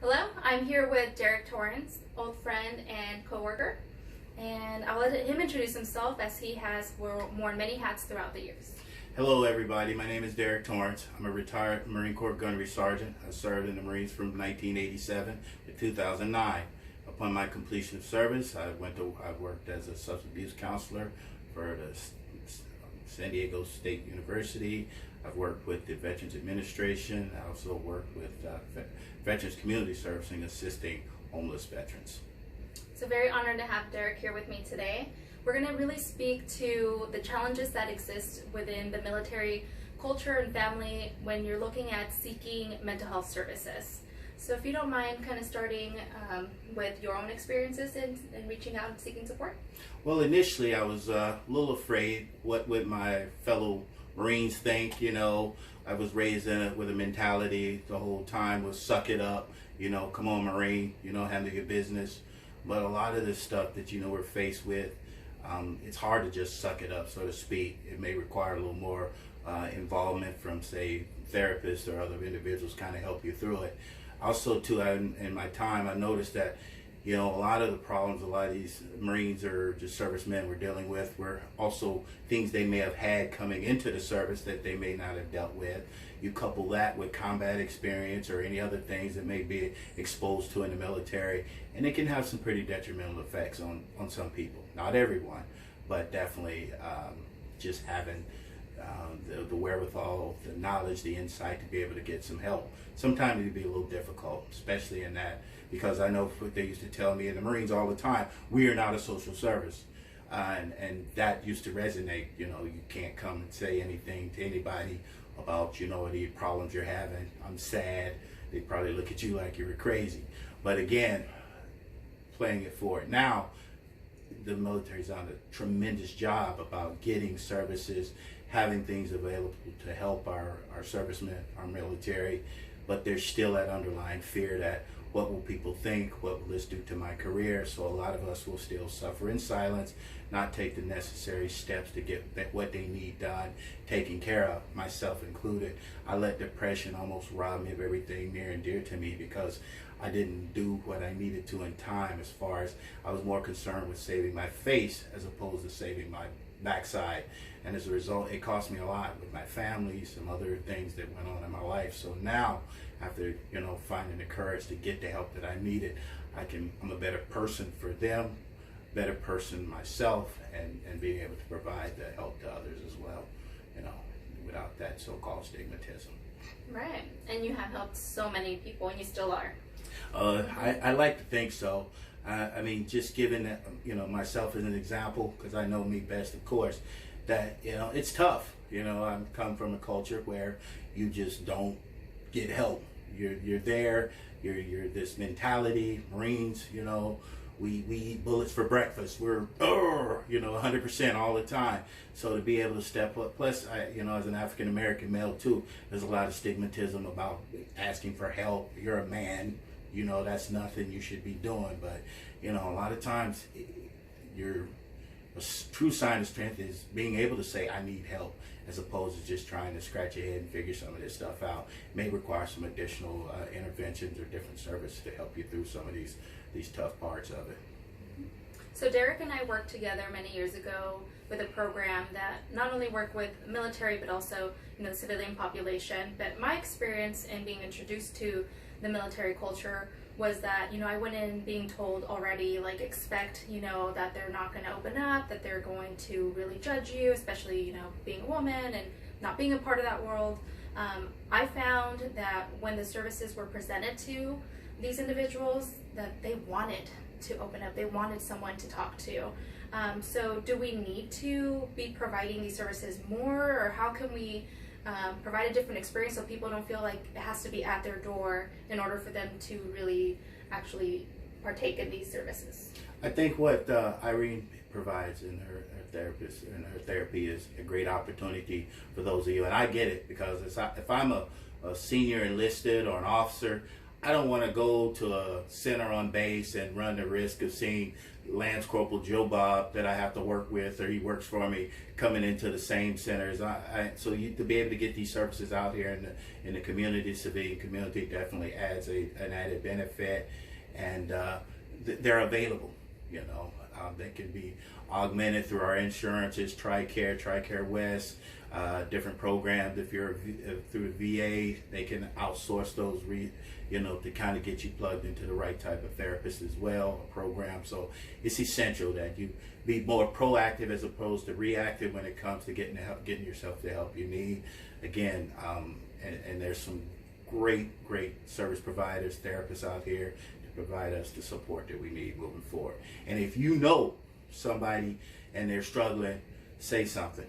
Hello, I'm here with Derrick Torrance, old friend and coworker, and I'll let him introduce himself as he has worn many hats throughout the years. Hello everybody, my name is Derrick Torrance. I'm a retired Marine Corps Gunnery Sergeant. I served in the Marines from 1987 to 2009. Upon my completion of service, I worked as a substance abuse counselor for the San Diego State University. I've worked with the Veterans Administration. I also worked with Veterans Community Servicing, assisting homeless veterans. So very honored to have Derrick here with me today. We're going to really speak to the challenges that exist within the military culture and family when you're looking at seeking mental health services. So if you don't mind kind of starting with your own experiences in reaching out and seeking support. Well, initially I was a little afraid what would my fellow Marines think. I was raised with a mentality the whole time was suck it up, come on Marine, handle your business. But a lot of this stuff that we're faced with, it's hard to just suck it up, so to speak. It may require a little more involvement from, say, therapists or other individuals kind of help you through it. Also, too, in my time, I noticed that, a lot of the problems a lot of these Marines or just servicemen were dealing with were also things they may have had coming into the service that they may not have dealt with. You couple that with combat experience or any other things that may be exposed to in the military, and it can have some pretty detrimental effects on some people. Not everyone, but definitely just having the wherewithal, the knowledge, the insight to be able to get some help. Sometimes it can be a little difficult, especially in that, because I know what they used to tell me in the Marines all the time, we are not a social service. And that used to resonate. You can't come and say anything to anybody about, the problems you're having. I'm sad. They probably look at you like you were crazy. But again, playing it forward. Now, the military's done a tremendous job about getting services, having things available to help our servicemen, our military, but there's still that underlying fear that what will people think, what will this do to my career? So a lot of us will still suffer in silence, not take the necessary steps to get what they need done, taken care of, myself included. I let depression almost rob me of everything near and dear to me because I didn't do what I needed to in time, as far as I was more concerned with saving my face as opposed to saving my backside. And as a result, it cost me a lot with my family, some other things that went on in my life. So now, after finding the courage to get the help that I needed, I'm a better person for them, better person myself, and being able to provide the help to others as well, without that so-called stigmatism. Right, and you have helped so many people, and you still are. I like to think so. Just giving that, myself as an example, because I know me best, of course, that, it's tough. I come from a culture where you just don't get help. You're there, you're this mentality, Marines, we eat bullets for breakfast. We're, 100% all the time. So to be able to step up, plus, as an African-American male too, there's a lot of stigmatism about asking for help. You're a man, that's nothing you should be doing. But, a lot of times, a true sign of strength is being able to say, I need help, as opposed to just trying to scratch your head and figure some of this stuff out. It may require some additional interventions or different services to help you through some of these tough parts of it. So Derrick and I worked together many years ago with a program that not only worked with military, but also the civilian population. But my experience in being introduced to the military culture was that, I went in being told already, expect, that they're not going to open up, that they're going to really judge you, especially, being a woman and not being a part of that world. I found that when the services were presented to these individuals, that they wanted to open up, they wanted someone to talk to. So do we need to be providing these services more, or how can we provide a different experience so people don't feel like it has to be at their door in order for them to really actually partake in these services? I think what Irene provides in her therapy is a great opportunity for those of you, and I get it, because if I'm a senior enlisted or an officer, I don't want to go to a center on base and run the risk of seeing Lance Corporal Joe Bob that I have to work with, or he works for me, coming into the same centers. So to be able to get these services out here in the community, civilian community, definitely adds an added benefit, and they're available. They can be augmented through our insurances, TRICARE West, different programs. If you're through the VA, they can outsource those, to kind of get you plugged into the right type of therapist as well, a program. So it's essential that you be more proactive as opposed to reactive when it comes to getting yourself the help you need. Again, and there's some great service providers, therapists out here to provide us the support that we need moving forward. And if you know somebody and they're struggling, say something.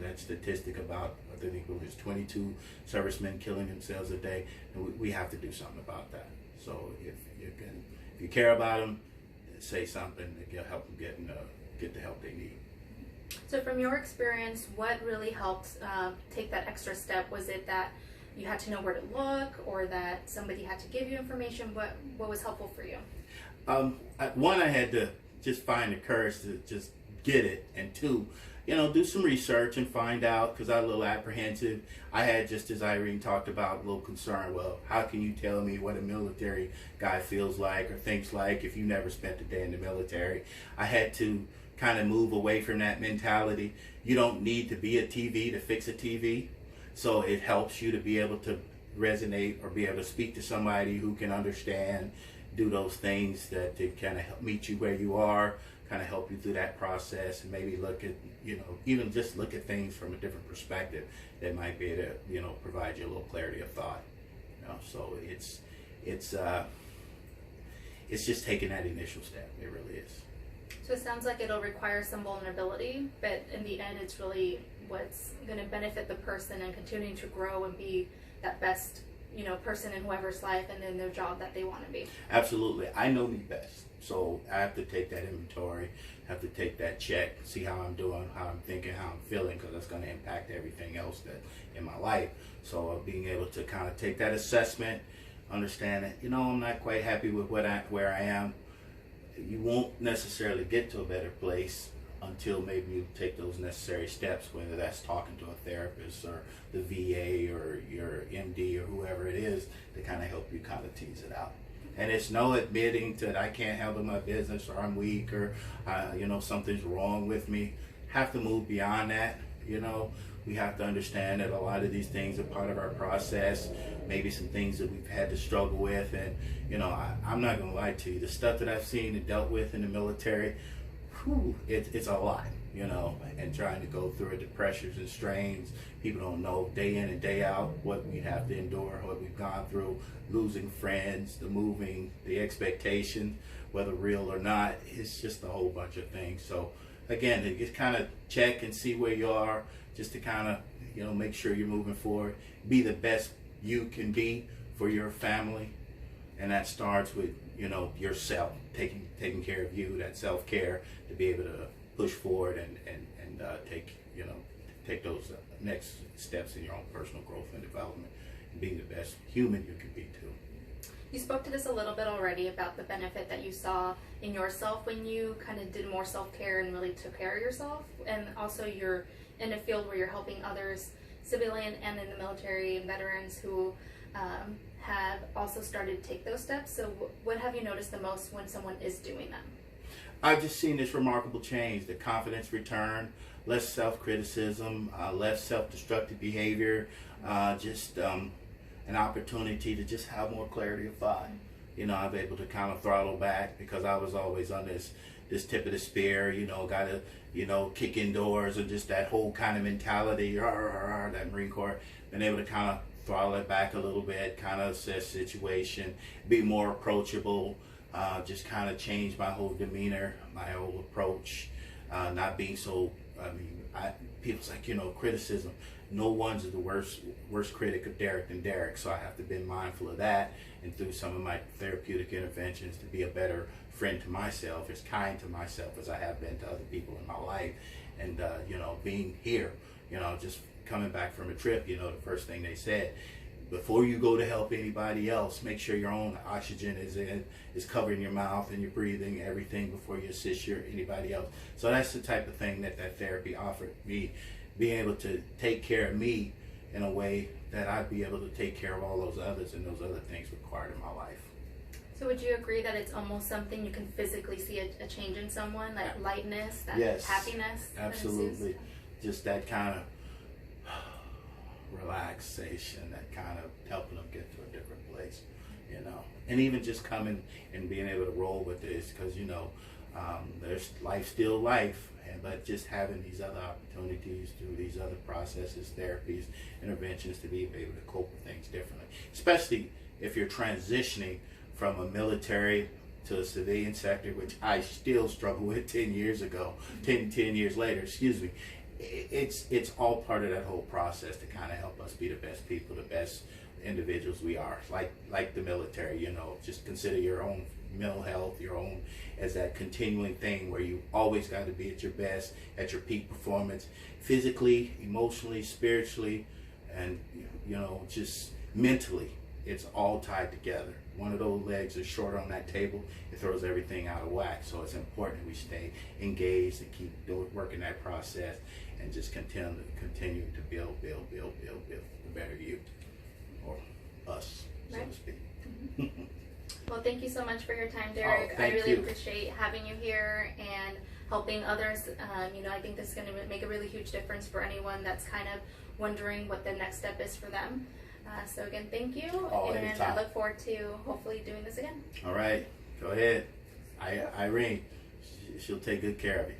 That statistic about, I think it was 22 servicemen killing themselves a day, and we have to do something about that. So if you care about them, say something to help them get the help they need. So from your experience, what really helped take that extra step? Was it that you had to know where to look, or that somebody had to give you information? What was helpful for you? One, I had to just find the courage to just get it, and two, do some research and find out, because I was a little apprehensive. I had, just as Irene talked about, a little concern. Well, how can you tell me what a military guy feels like or thinks like if you never spent a day in the military? I had to kind of move away from that mentality. You don't need to be a TV to fix a TV. So it helps you to be able to resonate or be able to speak to somebody who can understand, do those things that to kind of help meet you where you are, kind of help you through that process, and maybe look at, even just look at things from a different perspective that might be able to, provide you a little clarity of thought. So it's just taking that initial step. It really is. So it sounds like it'll require some vulnerability, but in the end, it's really what's going to benefit the person and continuing to grow and be that best, person in whoever's life and in their job that they want to be. Absolutely. I know me best. So I have to take that inventory, have to take that check, see how I'm doing, how I'm thinking, how I'm feeling, because that's going to impact everything else that in my life. So being able to kind of take that assessment, understand that, I'm not quite happy with where I am. You won't necessarily get to a better place until maybe you take those necessary steps, whether that's talking to a therapist or the VA or your MD or whoever it is, to kind of help you kind of tease it out. And it's no admitting that I can't handle my business, or I'm weak, or something's wrong with me. Have to move beyond that. We have to understand that a lot of these things are part of our process. Maybe some things that we've had to struggle with, and I'm not gonna lie to you. The stuff that I've seen and dealt with in the military, it's a lot. And trying to go through it, the pressures and strains. People don't know day in and day out what we have to endure, what we've gone through, losing friends, the moving, the expectation, whether real or not. It's just a whole bunch of things. So again, to just kind of check and see where you are, just to kind of, make sure you're moving forward, be the best you can be for your family. And that starts with, yourself, taking care of you, that self-care, to be able to push forward and take those next steps in your own personal growth and development, and being the best human you can be too. You spoke to this a little bit already about the benefit that you saw in yourself when you kind of did more self-care and really took care of yourself, and also you're in a field where you're helping others, civilian and in the military, and veterans who have also started to take those steps. So what have you noticed the most when someone is doing them? I've just seen this remarkable change, the confidence return, less self-criticism, less self-destructive behavior, just an opportunity to just have more clarity of thought. I'm able to kind of throttle back, because I was always on this tip of the spear, gotta, kick indoors, or just that whole kind of mentality, that Marine Corps. Been able to kind of throttle it back a little bit, kind of assess situation, be more approachable, just kind of change my whole demeanor, my whole approach, not being so, people's like, criticism. No one's the worst critic of Derrick than Derrick, so I have to be mindful of that, and through some of my therapeutic interventions, to be a better friend to myself, as kind to myself as I have been to other people in my life. And being here, just coming back from a trip, the first thing they said, before you go to help anybody else, make sure your own oxygen is covering your mouth and you're breathing everything before you assist anybody else. So that's the type of thing that therapy offered me, being able to take care of me in a way that I'd be able to take care of all those others and those other things required in my life. So would you agree that it's almost something you can physically see a change in someone, like lightness, that Yes, happiness? absolutely. Just that kind of relaxation, that kind of helping them get to a different place, you know. And even just coming and being able to roll with this, because you know, there's life still life, but just having these other opportunities through these other processes, therapies, interventions to be able to cope with things differently, especially if you're transitioning from a military to a civilian sector, which I still struggle with 10 years ago, 10 years later, excuse me. It's all part of that whole process to kind of help us be the best people, the best individuals we are. Like the military, you know, just consider your own mental health, your own, as that continuing thing where you always got to be at your best, at your peak performance, physically, emotionally, spiritually, and you know, just mentally. It's all tied together. One of those legs is short on that table, it throws everything out of whack. So it's important that we stay engaged and keep working that process and just continue to build the better you, or us, so to speak. Mm-hmm. Well, thank you so much for your time, Derrick. I really appreciate having you here and helping others. You know, I think this is going to make a really huge difference for anyone that's kind of wondering what the next step is for them. So again, thank you, and I look forward to hopefully doing this again. All right, go ahead. Irene, she'll take good care of you.